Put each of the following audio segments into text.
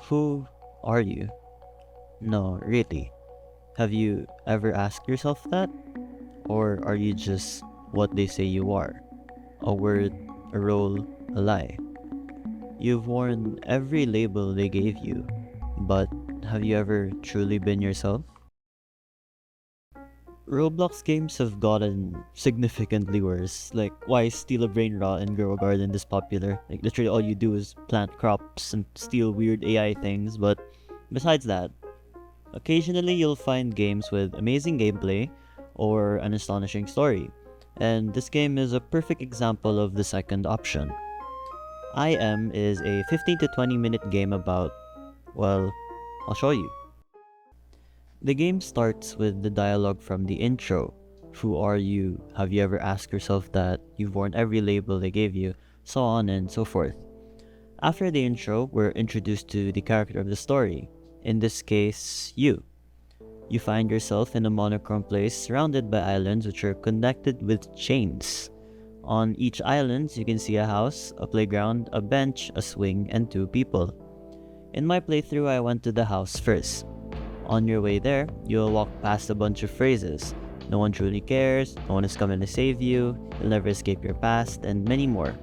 Who are you? No, really. Have you ever asked yourself that? Or are you just what they say you are? A word, a role, a lie. You've worn every label they gave you, but have you ever truly been yourself? Roblox games have gotten significantly worse. Like, why steal a brain rot and grow a garden this popular? Like, literally all you do is plant crops and steal weird AI things, but besides that, occasionally you'll find games with amazing gameplay or an astonishing story. And this game is a perfect example of the second option. I Am is a 15 to 20 minute game about, well, I'll show you. The game starts with the dialogue from the intro. Who are you? Have you ever asked yourself that? You've worn every label they gave you, so on and so forth. After the intro, we're introduced to the character of the story, in this case, you. You find yourself in a monochrome place surrounded by islands which are connected with chains. On each island, you can see a house, a playground, a bench, a swing, and two people. In my playthrough, I went to the house first. On your way there, you'll walk past a bunch of phrases. No one truly cares, no one is coming to save you, you'll never escape your past, and many more.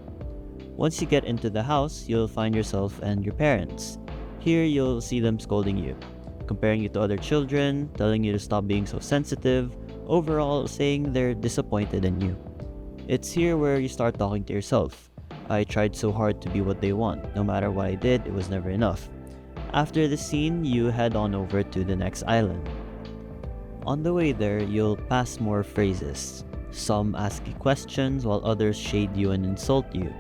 Once you get into the house, you'll find yourself and your parents. Here, you'll see them scolding you, comparing you to other children, telling you to stop being so sensitive, overall saying they're disappointed in you. It's here where you start talking to yourself. I tried so hard to be what they want. No matter what I did, it was never enough. After the scene, you head on over to the next island. On the way there, you'll pass more phrases. Some ask you questions while others shade you and insult you.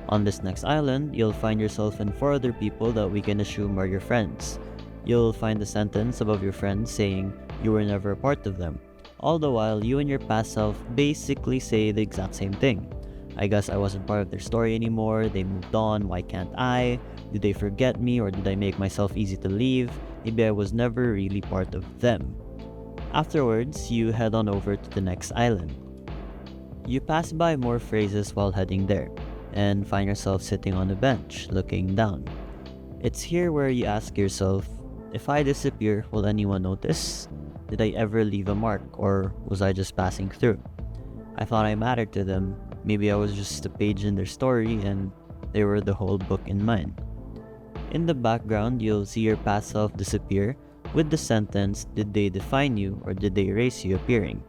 On this next island, you'll find yourself and four other people that we can assume are your friends. You'll find a sentence above your friends saying you were never a part of them. All the while, you and your past self basically say the exact same thing. I guess I wasn't part of their story anymore, they moved on, why can't I? Did they forget me or did I make myself easy to leave? Maybe I was never really part of them. Afterwards, you head on over to the next island. You pass by more phrases while heading there, and find yourself sitting on a bench, looking down. It's here where you ask yourself, if I disappear, will anyone notice? Did I ever leave a mark, or was I just passing through? I thought I mattered to them. Maybe I was just a page in their story, and they were the whole book in mine. In the background, you'll see your past self disappear with the sentence, did they define you or did they erase you appearing.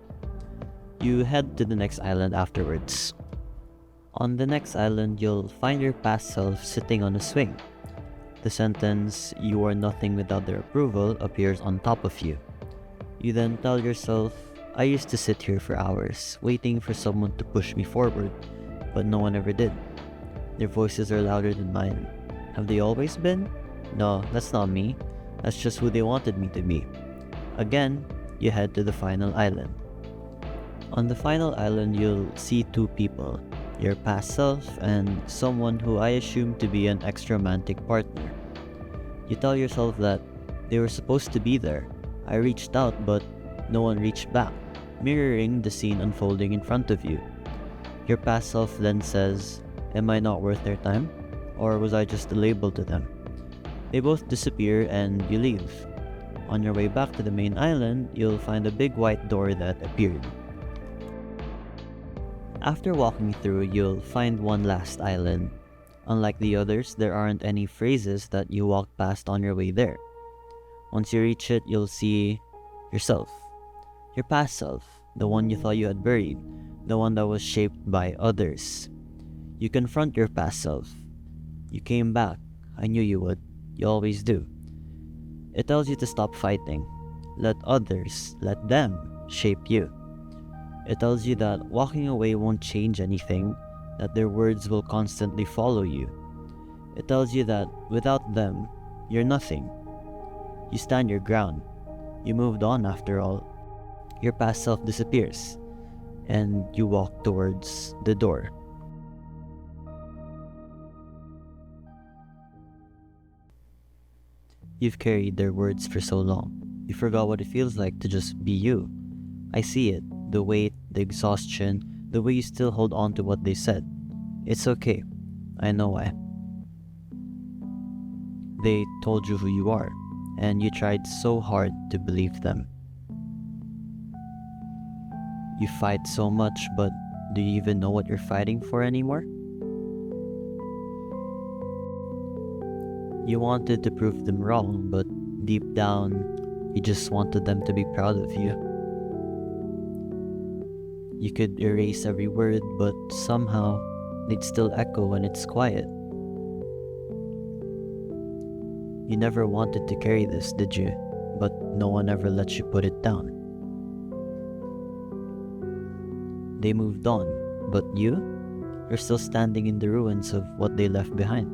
You head to the next island afterwards. On the next island, you'll find your past self sitting on a swing. The sentence, you are nothing without their approval, appears on top of you. You then tell yourself, I used to sit here for hours, waiting for someone to push me forward, but no one ever did. Their voices are louder than mine. Have they always been? No, that's not me. That's just who they wanted me to be. Again, you head to the final island. On the final island, you'll see two people, your past self and someone who I assume to be an ex-romantic partner. You tell yourself that they were supposed to be there. I reached out, but no one reached back, mirroring the scene unfolding in front of you. Your past self then says, am I not worth their time? Or was I just a label to them? They both disappear and you leave. On your way back to the main island, you'll find a big white door that appeared. After walking through, you'll find one last island. Unlike the others, there aren't any phrases that you walked past on your way there. Once you reach it, you'll see yourself. Your past self, the one you thought you had buried, the one that was shaped by others. You confront your past self. You came back. I knew you would. You always do. It tells you to stop fighting. Let others, let them shape you. It tells you that walking away won't change anything, that their words will constantly follow you. It tells you that without them, you're nothing. You stand your ground. You moved on after all. Your past self disappears, and you walk towards the door. You've carried their words for so long. You forgot what it feels like to just be you. I see it, the weight, the exhaustion, the way you still hold on to what they said. It's okay. I know why. They told you who you are, and you tried so hard to believe them. You fight so much, but do you even know what you're fighting for anymore? You wanted to prove them wrong, but deep down, you just wanted them to be proud of you. You could erase every word, but somehow, they'd still echo when it's quiet. You never wanted to carry this, did you? But no one ever lets you put it down. They moved on, but you're still standing in the ruins of what they left behind.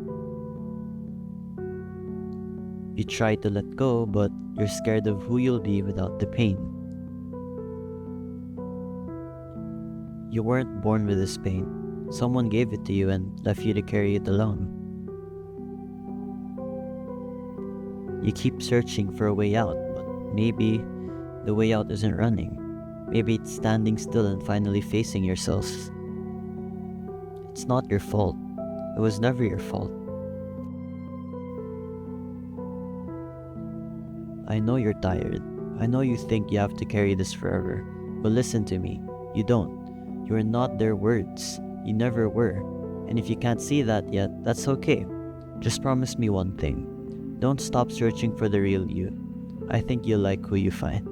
You try to let go, but you're scared of who you'll be without the pain. You weren't born with this pain. Someone gave it to you and left you to carry it alone. You keep searching for a way out, but maybe the way out isn't running. Maybe it's standing still and finally facing yourselves. It's not your fault. It was never your fault. I know you're tired. I know you think you have to carry this forever. But listen to me. You don't. You are not their words. You never were. And if you can't see that yet, that's okay. Just promise me one thing. Don't stop searching for the real you. I think you'll like who you find.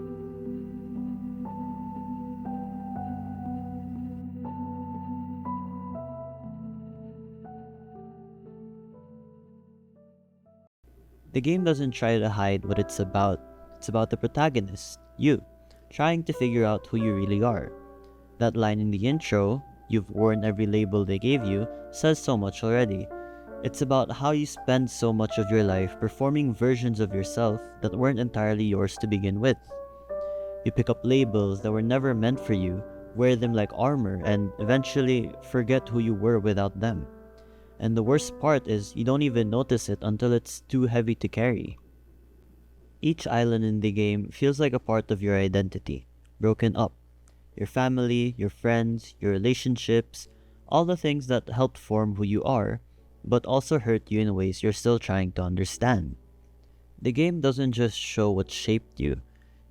The game doesn't try to hide what it's about. It's about the protagonist, you, trying to figure out who you really are. That line in the intro, "You've worn every label they gave you," says so much already. It's about how you spend so much of your life performing versions of yourself that weren't entirely yours to begin with. You pick up labels that were never meant for you, wear them like armor, and eventually forget who you were without them. And the worst part is you don't even notice it until it's too heavy to carry. Each island in the game feels like a part of your identity, broken up. Your family, your friends, your relationships, all the things that helped form who you are, but also hurt you in ways you're still trying to understand. The game doesn't just show what shaped you,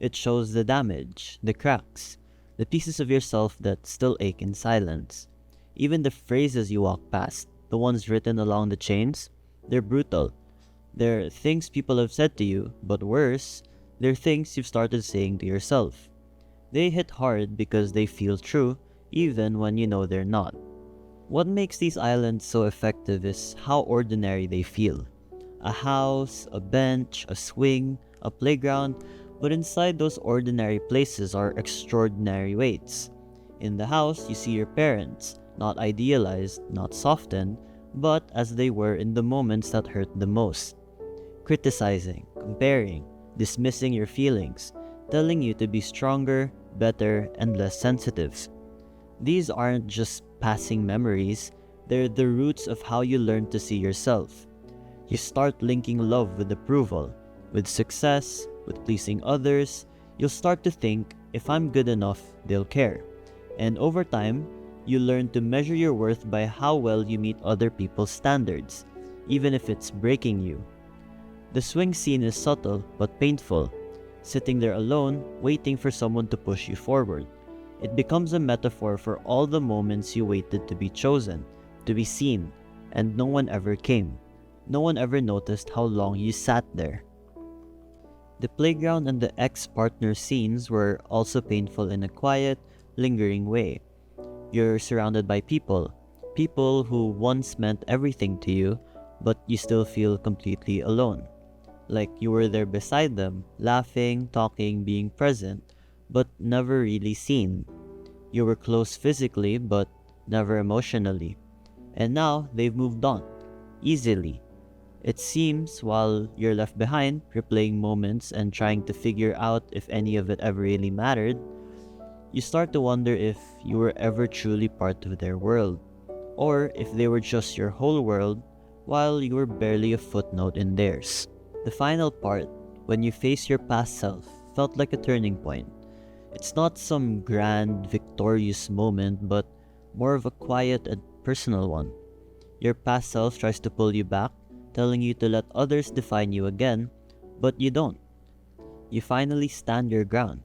it shows the damage, the cracks, the pieces of yourself that still ache in silence. Even the phrases you walk past, the ones written along the chains, they're brutal. They're things people have said to you, but worse, they're things you've started saying to yourself. They hit hard because they feel true, even when you know they're not. What makes these islands so effective is how ordinary they feel. A house, a bench, a swing, a playground, but inside those ordinary places are extraordinary weights. In the house, you see your parents, not idealized, not softened, but as they were in the moments that hurt the most. Criticizing, comparing, dismissing your feelings, telling you to be stronger, better, and less sensitive. These aren't just passing memories, they're the roots of how you learn to see yourself. You start linking love with approval, with success, with pleasing others. You'll start to think, if I'm good enough, they'll care. And over time, you learn to measure your worth by how well you meet other people's standards, even if it's breaking you. The swing scene is subtle but painful, sitting there alone, waiting for someone to push you forward. It becomes a metaphor for all the moments you waited to be chosen, to be seen, and no one ever came. No one ever noticed how long you sat there. The playground and the ex-partner scenes were also painful in a quiet, lingering way. You're surrounded by people who once meant everything to you, but you still feel completely alone. Like you were there beside them, laughing, talking, being present, but never really seen. You were close physically, but never emotionally. And now they've moved on, easily. It seems while you're left behind, replaying moments and trying to figure out if any of it ever really mattered, you start to wonder if you were ever truly part of their world, or if they were just your whole world while you were barely a footnote in theirs. The final part, when you face your past self, felt like a turning point. It's not some grand, victorious moment, but more of a quiet and personal one. Your past self tries to pull you back, telling you to let others define you again, but you don't. You finally stand your ground.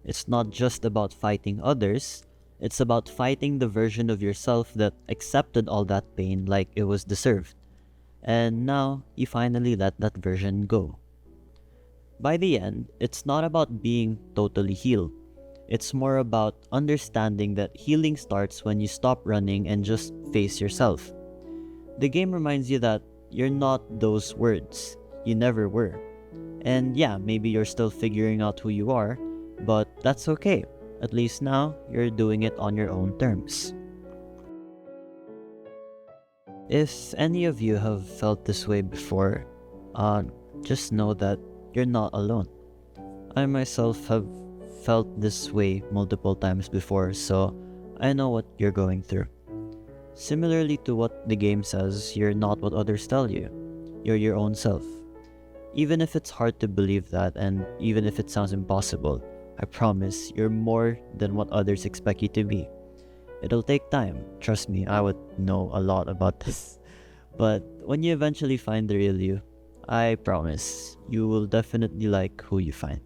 It's not just about fighting others, it's about fighting the version of yourself that accepted all that pain like it was deserved. And now, you finally let that version go. By the end, it's not about being totally healed. It's more about understanding that healing starts when you stop running and just face yourself. The game reminds you that you're not those words. You never were. And yeah, maybe you're still figuring out who you are, but that's okay. At least now, you're doing it on your own terms. If any of you have felt this way before, just know that you're not alone. I myself have felt this way multiple times before, so I know what you're going through. Similarly to what the game says, you're not what others tell you. You're your own self. Even if it's hard to believe that, and even if it sounds impossible, I promise you're more than what others expect you to be. It'll take time. Trust me, I would know a lot about this. But when you eventually find the real you, I promise you will definitely like who you find.